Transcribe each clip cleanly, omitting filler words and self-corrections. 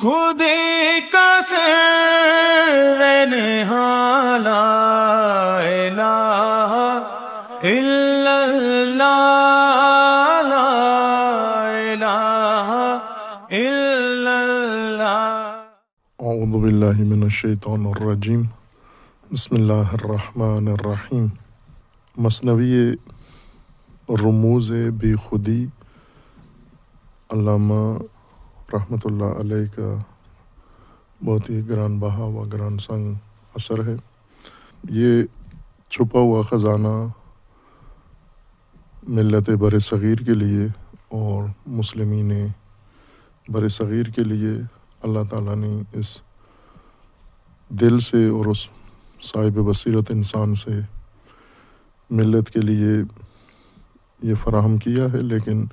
خودی کا سر نہاں لا الہ الا اللہ لا الہ الا اللہ۔ اعوذ باللہ من الشیطان الرجیم، بسم اللہ الرحمن الرحیم۔ مثنوی رموز بی خودی علامہ رحمۃ اللہ علیہ کا بہت ہی گران بہا و گران سنگ اثر ہے۔ یہ چھپا ہوا خزانہ ملت بر صغیر کے لیے اور مسلمین بر صغیر کے لیے اللہ تعالیٰ نے اس دل سے اور اس صاحب بصیرت انسان سے ملت کے لیے یہ فراہم کیا ہے، لیکن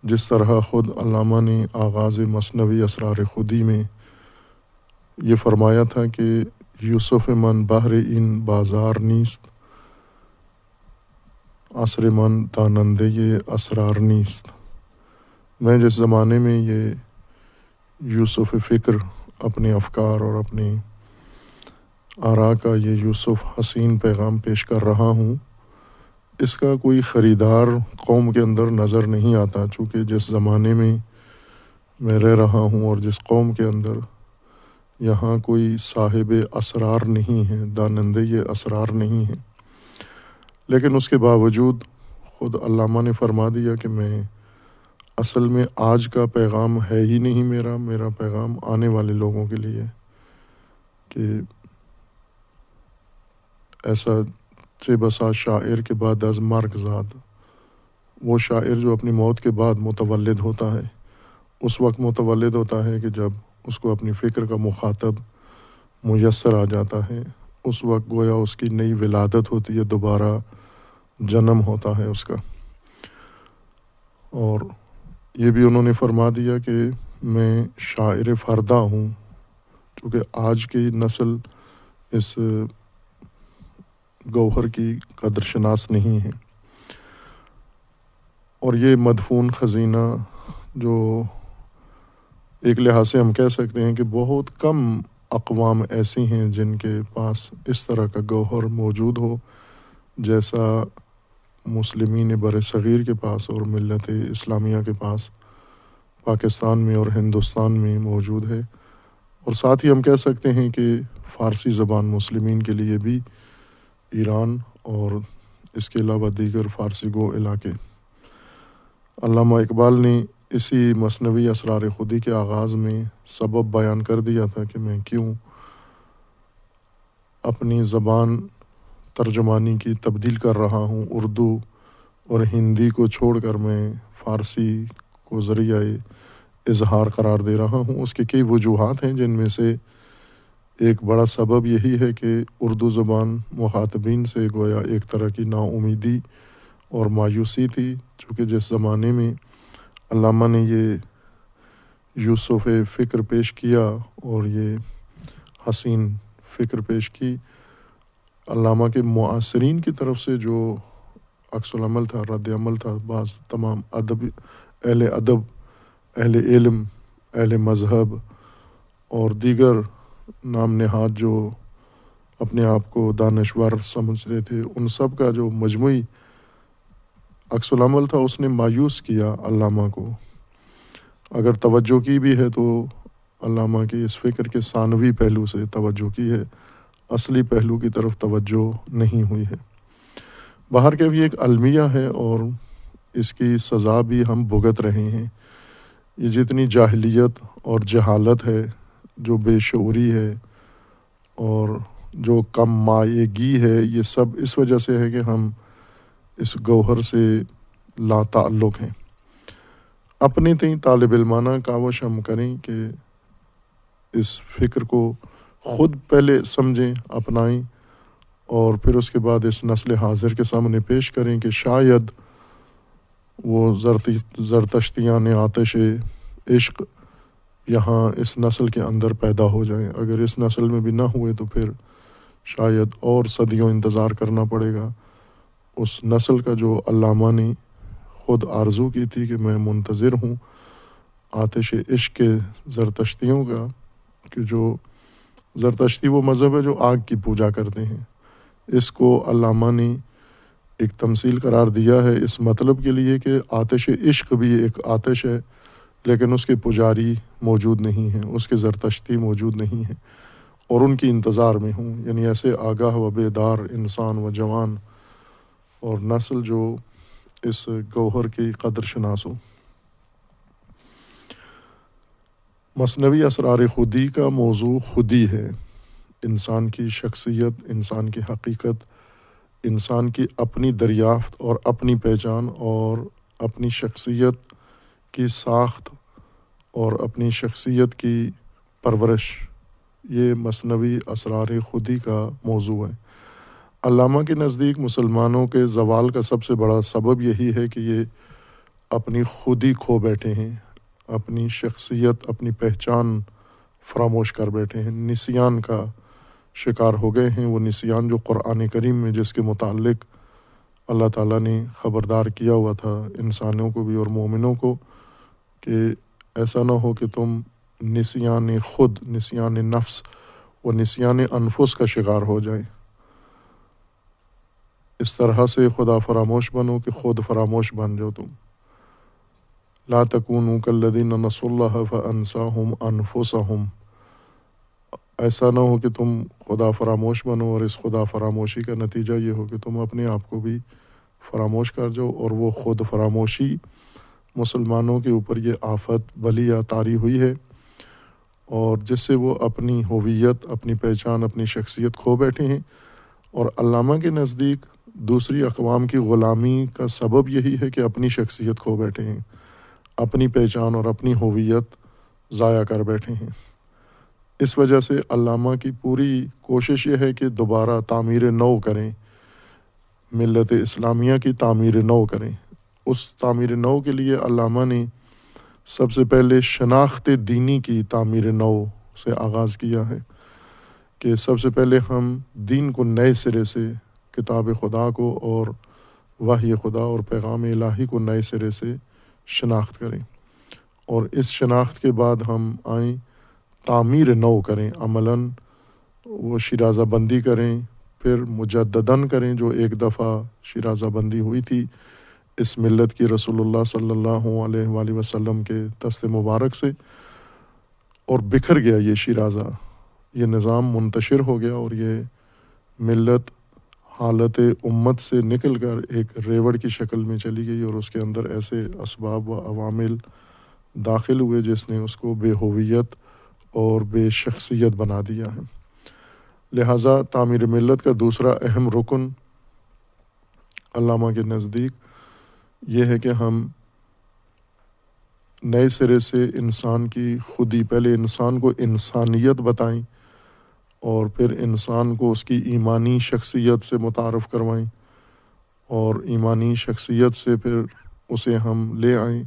جس طرح خود علامہ نے آغاز مثنوی اسرار خودی میں یہ فرمایا تھا کہ یوسف من بحر این بازار نیست، عصر من دانندے یہ اسرار نیست۔ میں جس زمانے میں یہ یوسف فکر اپنے افکار اور اپنے آراء کا یہ یوسف حسین پیغام پیش کر رہا ہوں، اس کا کوئی خریدار قوم کے اندر نظر نہیں آتا، چونکہ جس زمانے میں رہ رہا ہوں اور جس قوم کے اندر یہاں کوئی صاحب اسرار نہیں ہے، دانندے یہ اسرار نہیں ہے، لیکن اس کے باوجود خود علامہ نے فرما دیا کہ میں اصل میں آج کا پیغام ہے ہی نہیں میرا پیغام آنے والے لوگوں کے لیے، کہ ایسا چہ بسا شاعر کے بعد از مرگ زاد، وہ شاعر جو اپنی موت کے بعد متولد ہوتا ہے، اس وقت متولد ہوتا ہے کہ جب اس کو اپنی فکر کا مخاطب میسر آ جاتا ہے، اس وقت گویا اس کی نئی ولادت ہوتی ہے، دوبارہ جنم ہوتا ہے اس کا۔ اور یہ بھی انہوں نے فرما دیا کہ میں شاعر فردا ہوں، چونکہ آج کی نسل اس گوہر کی قدر شناس نہیں ہے، اور یہ مدفون خزینہ جو ایک لحاظ سے ہم کہہ سکتے ہیں کہ بہت کم اقوام ایسی ہیں جن کے پاس اس طرح کا گوہر موجود ہو جیسا مسلمین بر صغیر کے پاس اور ملت اسلامیہ کے پاس پاکستان میں اور ہندوستان میں موجود ہے۔ اور ساتھ ہی ہم کہہ سکتے ہیں کہ فارسی زبان مسلمین کے لیے بھی ایران اور اس کے علاوہ دیگر فارسی گو علاقے۔ علامہ اقبال نے اسی مثنوی اسرار خودی کے آغاز میں سبب بیان کر دیا تھا کہ میں کیوں اپنی زبان ترجمانی کی تبدیل کر رہا ہوں، اردو اور ہندی کو چھوڑ کر میں فارسی کو ذریعہ اظہار قرار دے رہا ہوں۔ اس کے کئی وجوہات ہیں، جن میں سے ایک بڑا سبب یہی ہے کہ اردو زبان مخاطبین سے گویا ایک طرح کی نا امیدی اور مایوسی تھی، چونکہ جس زمانے میں علامہ نے یہ یوسف فکر پیش کیا اور یہ حسین فکر پیش کی، علامہ کے معاصرین کی طرف سے جو عکس العمل تھا، رد عمل تھا، بعض تمام ادب، اہل علم، اہل مذہب اور دیگر نام نہاد جو اپنے آپ کو دانشور سمجھتے تھے، ان سب کا جو مجموعی عکس العمل تھا، اس نے مایوس کیا علامہ کو۔ اگر توجہ کی بھی ہے تو علامہ کی اس فکر کے ثانوی پہلو سے توجہ کی ہے، اصلی پہلو کی طرف توجہ نہیں ہوئی ہے۔ باہر کے بھی ایک المیہ ہے اور اس کی سزا بھی ہم بھگت رہے ہیں۔ یہ جتنی جاہلیت اور جہالت ہے، جو بے شعوری ہے اور جو کم مائیگی ہے، یہ سب اس وجہ سے ہے کہ ہم اس گوہر سے لا تعلق ہیں۔ اپنی تئیں طالب علمانہ کاوش ہم کریں کہ اس فکر کو خود پہلے سمجھیں، اپنائیں، اور پھر اس کے بعد اس نسل حاضر کے سامنے پیش کریں کہ شاید وہ زرتشتیان آتش عشق یہاں اس نسل کے اندر پیدا ہو جائیں۔ اگر اس نسل میں بھی نہ ہوئے تو پھر شاید اور صدیوں انتظار کرنا پڑے گا اس نسل کا جو علامہ نے خود آرزو کی تھی کہ میں منتظر ہوں آتش عشق کے زرتشتیوں کا، کہ جو زرتشتی وہ مذہب ہے جو آگ کی پوجا کرتے ہیں، اس کو علامہ نے ایک تمثیل قرار دیا ہے اس مطلب کے لیے کہ آتش عشق بھی ایک آتش ہے، لیکن اس کے پجاری موجود نہیں ہیں، اس کے زرتشتی موجود نہیں ہیں، اور ان کی انتظار میں ہوں، یعنی ایسے آگاہ و بیدار انسان و جوان اور نسل جو اس گوہر کی قدر شناس ہو۔ مثنوی اسرار خودی کا موضوع خودی ہے، انسان کی شخصیت، انسان کی حقیقت، انسان کی اپنی دریافت اور اپنی پہچان اور اپنی شخصیت کی ساخت اور اپنی شخصیت کی پرورش، یہ مثنوی اسرار خودی کا موضوع ہے۔ علامہ کے نزدیک مسلمانوں کے زوال کا سب سے بڑا سبب یہی ہے کہ یہ اپنی خودی کھو بیٹھے ہیں، اپنی شخصیت، اپنی پہچان فراموش کر بیٹھے ہیں، نسیان کا شکار ہو گئے ہیں۔ وہ نسیان جو قرآن کریم میں جس کے متعلق اللہ تعالیٰ نے خبردار کیا ہوا تھا انسانوں کو بھی اور مومنوں کو، کہ ایسا نہ ہو کہ تم نسیان خود، نسیان نفس و نسیان انفس کا شکار ہو جائیں، اس طرح سے خدا فراموش بنو کہ خود فراموش بن جاؤ تم۔ لا تکونوا کالذین نسوا اللہ فانساہم انفسہم، ایسا نہ ہو کہ تم خدا فراموش بنو اور اس خدا فراموشی کا نتیجہ یہ ہو کہ تم اپنے آپ کو بھی فراموش کر جاؤ، اور وہ خود فراموشی مسلمانوں کے اوپر یہ آفت بلیہ طاری ہوئی ہے، اور جس سے وہ اپنی ہویت، اپنی پہچان، اپنی شخصیت کھو بیٹھے ہیں۔ اور علامہ کے نزدیک دوسری اقوام کی غلامی کا سبب یہی ہے کہ اپنی شخصیت کھو بیٹھے ہیں، اپنی پہچان اور اپنی ہویت ضائع کر بیٹھے ہیں۔ اس وجہ سے علامہ کی پوری کوشش یہ ہے کہ دوبارہ تعمیر نو کریں، ملت اسلامیہ کی تعمیر نو کریں۔ اس تعمیر نو کے لیے علامہ نے سب سے پہلے شناخت دینی کی تعمیر نو سے آغاز کیا ہے، کہ سب سے پہلے ہم دین کو نئے سرے سے، کتاب خدا کو اور وحی خدا اور پیغام الہی کو نئے سرے سے شناخت کریں، اور اس شناخت کے بعد ہم آئیں تعمیر نو کریں، عملاً وہ شیرازہ بندی کریں، پھر مجدداً کریں جو ایک دفعہ شیرازہ بندی ہوئی تھی اس ملت کی رسول اللہ صلی اللہ علیہ وآلہ وسلم کے دست مبارک سے، اور بکھر گیا یہ شیرازہ، یہ نظام منتشر ہو گیا، اور یہ ملت حالت امت سے نکل کر ایک ریوڑ کی شکل میں چلی گئی، اور اس کے اندر ایسے اسباب و عوامل داخل ہوئے جس نے اس کو بے ہویت اور بے شخصیت بنا دیا ہے۔ لہٰذا تعمیر ملت کا دوسرا اہم رکن علامہ کے نزدیک یہ ہے کہ ہم نئے سرے سے انسان کی خودی، پہلے انسان کو انسانیت بتائیں، اور پھر انسان کو اس کی ایمانی شخصیت سے متعارف کروائیں، اور ایمانی شخصیت سے پھر اسے ہم لے آئیں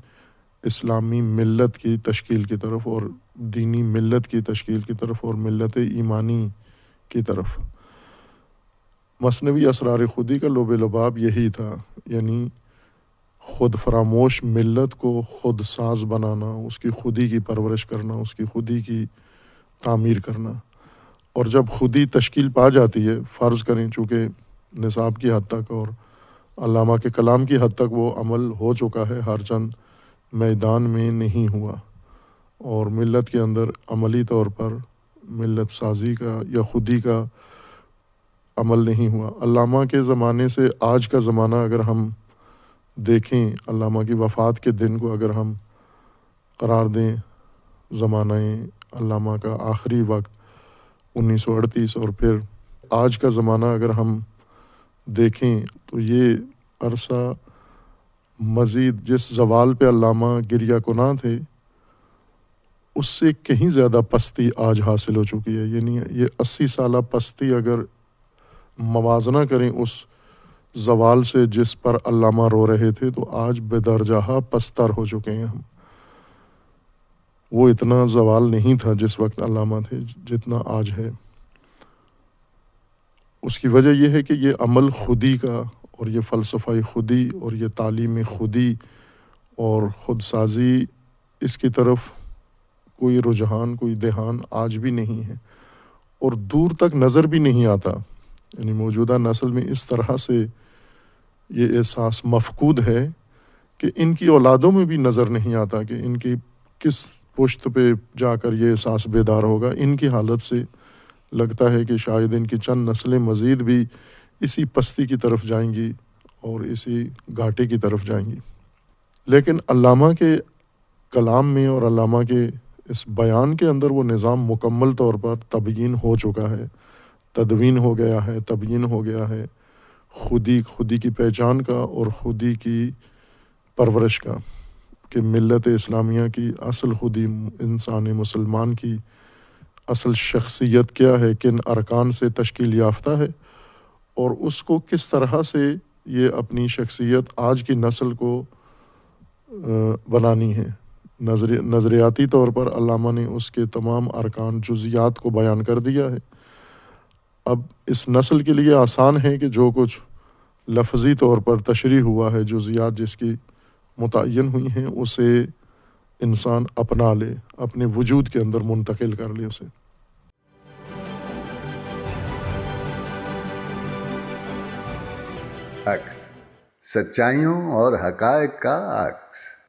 اسلامی ملت کی تشکیل کی طرف، اور دینی ملت کی تشکیل کی طرف، اور ملت ایمانی کی طرف۔ مثنوی اسرار خودی کا لب لباب یہی تھا، یعنی خود فراموش ملت کو خود ساز بنانا، اس کی خودی کی پرورش کرنا، اس کی خودی کی تعمیر کرنا۔ اور جب خودی تشکیل پا جاتی ہے، فرض کریں چونکہ نصاب کی حد تک اور علامہ کے کلام کی حد تک وہ عمل ہو چکا ہے، ہر چند میدان میں نہیں ہوا، اور ملت کے اندر عملی طور پر ملت سازی کا یا خودی کا عمل نہیں ہوا۔ علامہ کے زمانے سے آج کا زمانہ اگر ہم دیکھیں، علامہ کی وفات کے دن کو اگر ہم قرار دیں زمانہ علامہ کا آخری وقت 1938، اور پھر آج کا زمانہ اگر ہم دیکھیں تو یہ عرصہ مزید جس زوال پہ علامہ گریہ کناں تھے اس سے کہیں زیادہ پستی آج حاصل ہو چکی ہے۔ یعنی یہ 80 سالہ پستی اگر موازنہ کریں اس زوال سے جس پر علامہ رو رہے تھے، تو آج بدرجہ پستر ہو چکے ہیں ہم۔ وہ اتنا زوال نہیں تھا جس وقت علامہ تھے جتنا آج ہے۔ اس کی وجہ یہ ہے کہ یہ عمل خودی کا اور یہ فلسفہ خودی اور یہ تعلیم خودی اور خود سازی اس کی طرف کوئی رجحان، کوئی دھیان آج بھی نہیں ہے، اور دور تک نظر بھی نہیں آتا. یعنی موجودہ نسل میں اس طرح سے یہ احساس مفقود ہے کہ ان کی اولادوں میں بھی نظر نہیں آتا کہ ان کی کس پشت پہ جا کر یہ احساس بیدار ہوگا. ان کی حالت سے لگتا ہے کہ شاید ان کی چند نسلیں مزید بھی اسی پستی کی طرف جائیں گی اور اسی گھاٹے کی طرف جائیں گی. لیکن علامہ کے کلام میں اور علامہ کے اس بیان کے اندر وہ نظام مکمل طور پر تبیین ہو چکا ہے، تدوین ہو گیا ہے، تبیین ہو گیا ہے، خودی کی پہچان کا اور خودی کی پرورش کا، کہ ملت اسلامیہ کی اصل خودی، انسان مسلمان کی اصل شخصیت کیا ہے، کن ارکان سے تشکیل یافتہ ہے، اور اس کو کس طرح سے یہ اپنی شخصیت آج کی نسل کو بنانی ہے. نظریاتی طور پر علامہ نے اس کے تمام ارکان، جزیات کو بیان کر دیا ہے. اب اس نسل کے لیے آسان ہے کہ جو کچھ لفظی طور پر تشریح ہوا ہے، جزیات جس کی متعین ہوئی ہیں، اسے انسان اپنا لے، اپنے وجود کے اندر منتقل کر لے اسے. عکس، سچائیوں اور حقائق کا عکس.